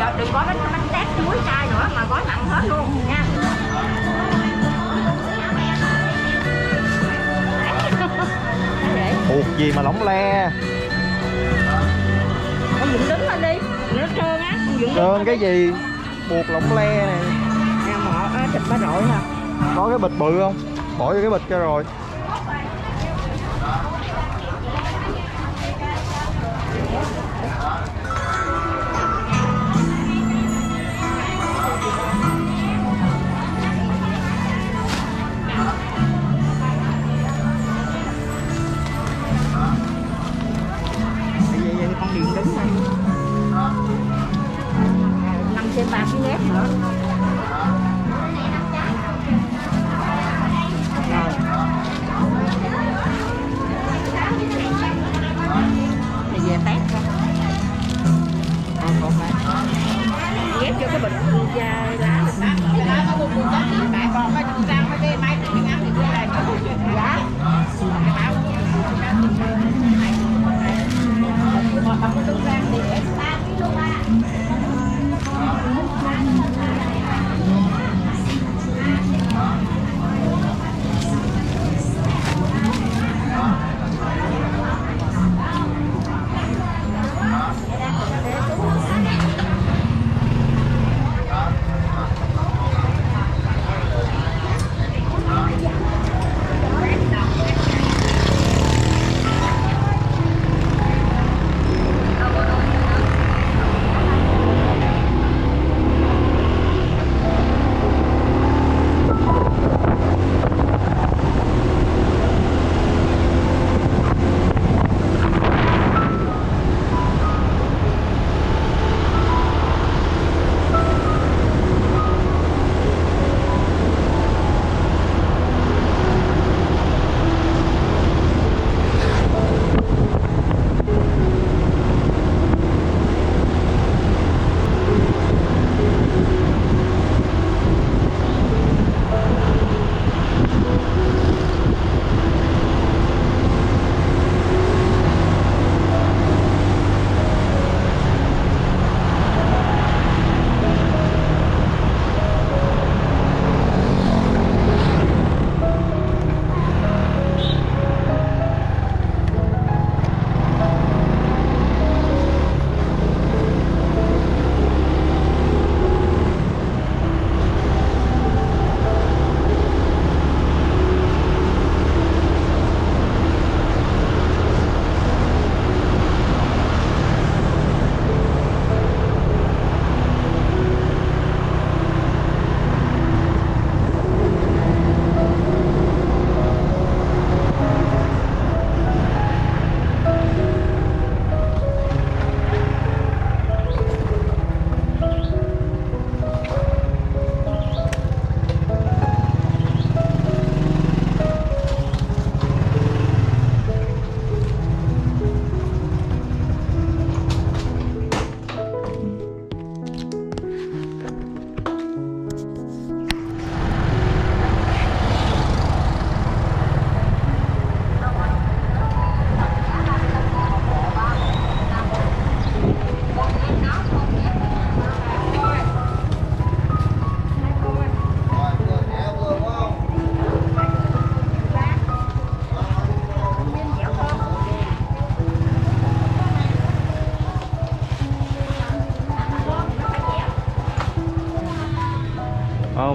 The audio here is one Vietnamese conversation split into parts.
giờ đừng có bánh tét chuối cay nữa mà gói mặn hết luôn nha. Buộc gì mà lỏng le. Con dựng đứng lên đi, nó trơn á. Trơn cái gì? Buộc lỏng le này. Nè mọ thịt ba rọi nè. Có cái bịch bự không? Bỏ vô cái bịch cho rồi. Vậy con điện đứng lên. 5/3 kg nữa. Thì về tét thôi. Còn ghép cho cái bịch dai lá. Bạn còn phải sang cái máy tiếng ăn thì tôi lại có giá.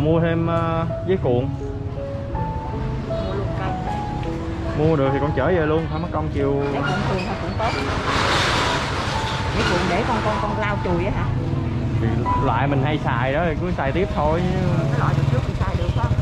Mua thêm giấy cuộn. Mua được thì con chở về luôn, thôi mất công chiều. Để cuộn thường thôi cũng tốt. Giấy cuộn để con lau chùi á hả? Thì loại mình hay xài đó thì cứ xài tiếp thôi. Cái loại được trước thì xài được không?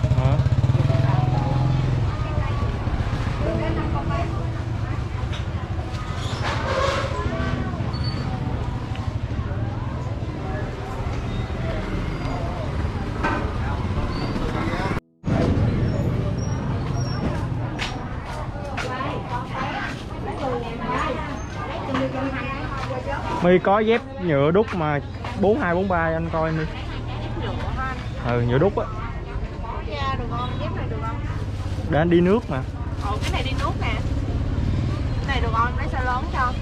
My có dép nhựa đúc mà 42 43 anh coi My. Ừ, nhựa đúc á. Được không? Dép này được không? Để anh đi nước mà. Cái này đi nước nè. Cái này được không? Lấy size lớn cho.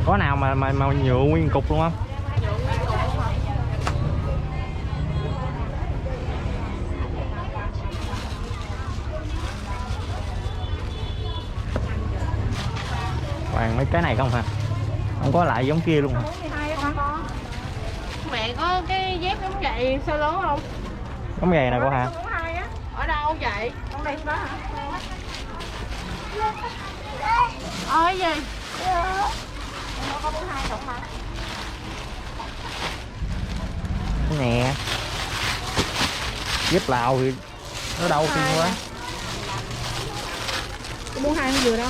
Có nào mà nhựa nguyên cục luôn không? Toàn mấy cái này không hả? Không có lại giống kia luôn hả? Mẹ có cái dép giống vậy sao lớn không? Giống giày này cô hả? Ở đâu vậy? Trong đây đó hả? Ôi gì? Nó có 42 đồng hả? Nè. Dép Lào thì nó đau xuyên quá. 42 không vừa đâu.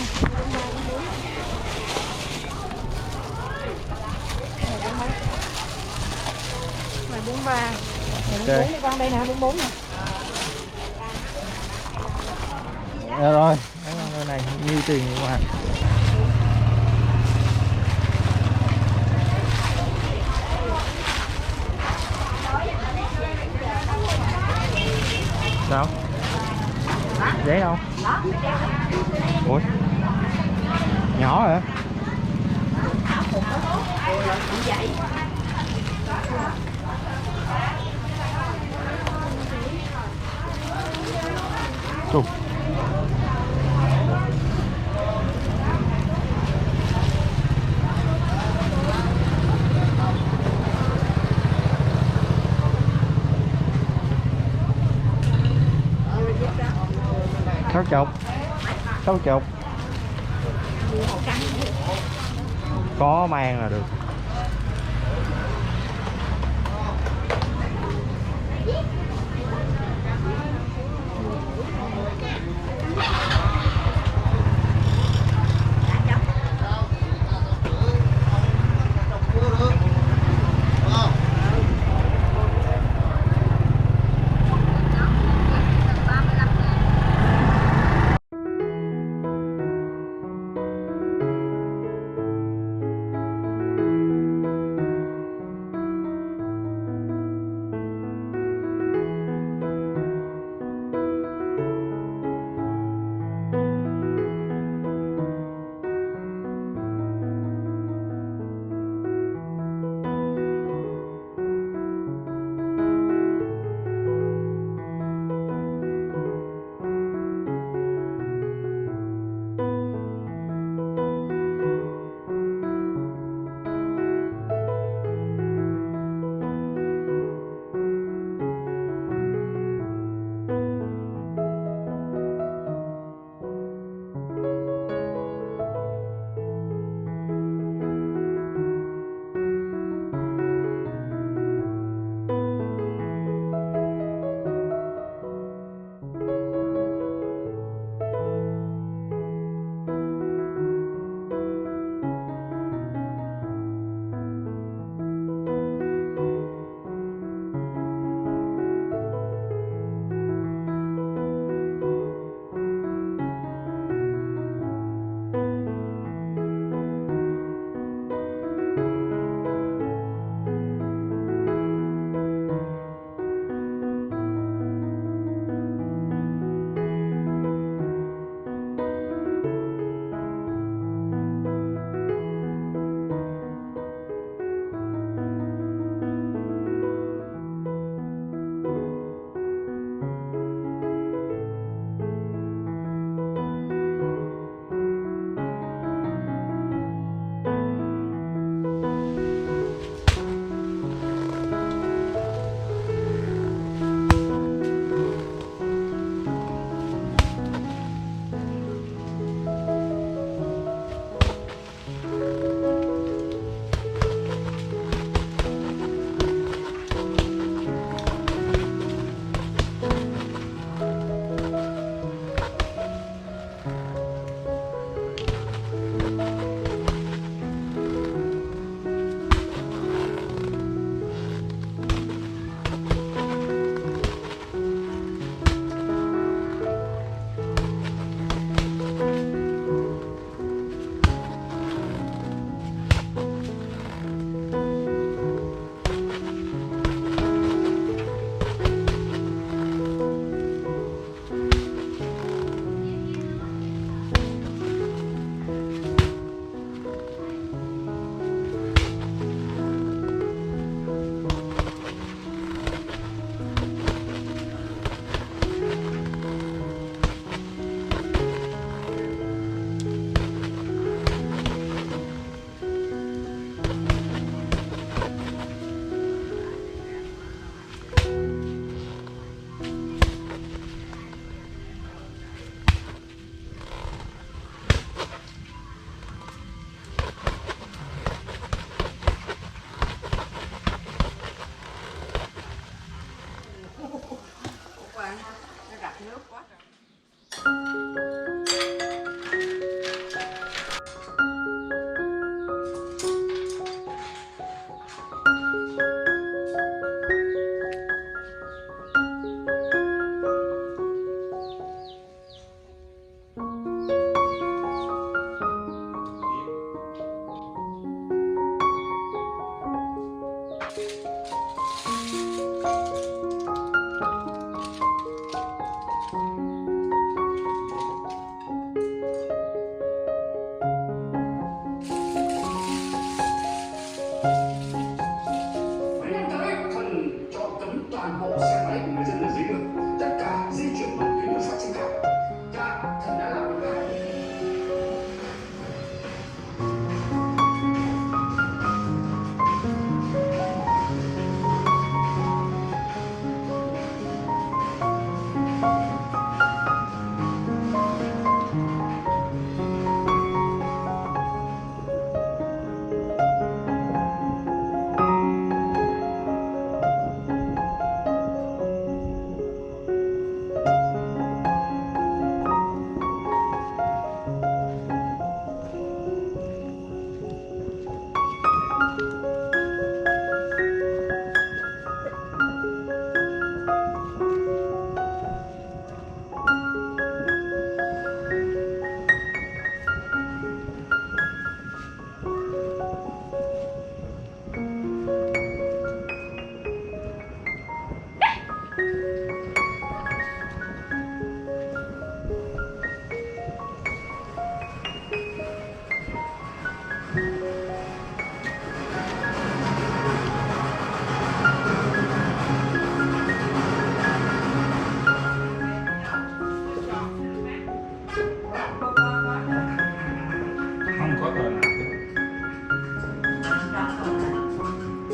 Này 43. Này 44 đi con, đây nè 44 nè. Rồi, đây này nhiêu tiền quá. Sao? Giấy đâu? Ủa? Nhỏ hả? Chù. Sáu chục. Có mang là được.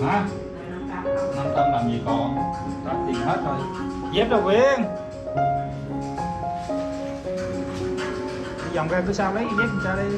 Hả? 500 làm gì còn, hết tiền hết rồi. Dép đâu Quyên. Dòng ra cứ sao lấy dép ra đi.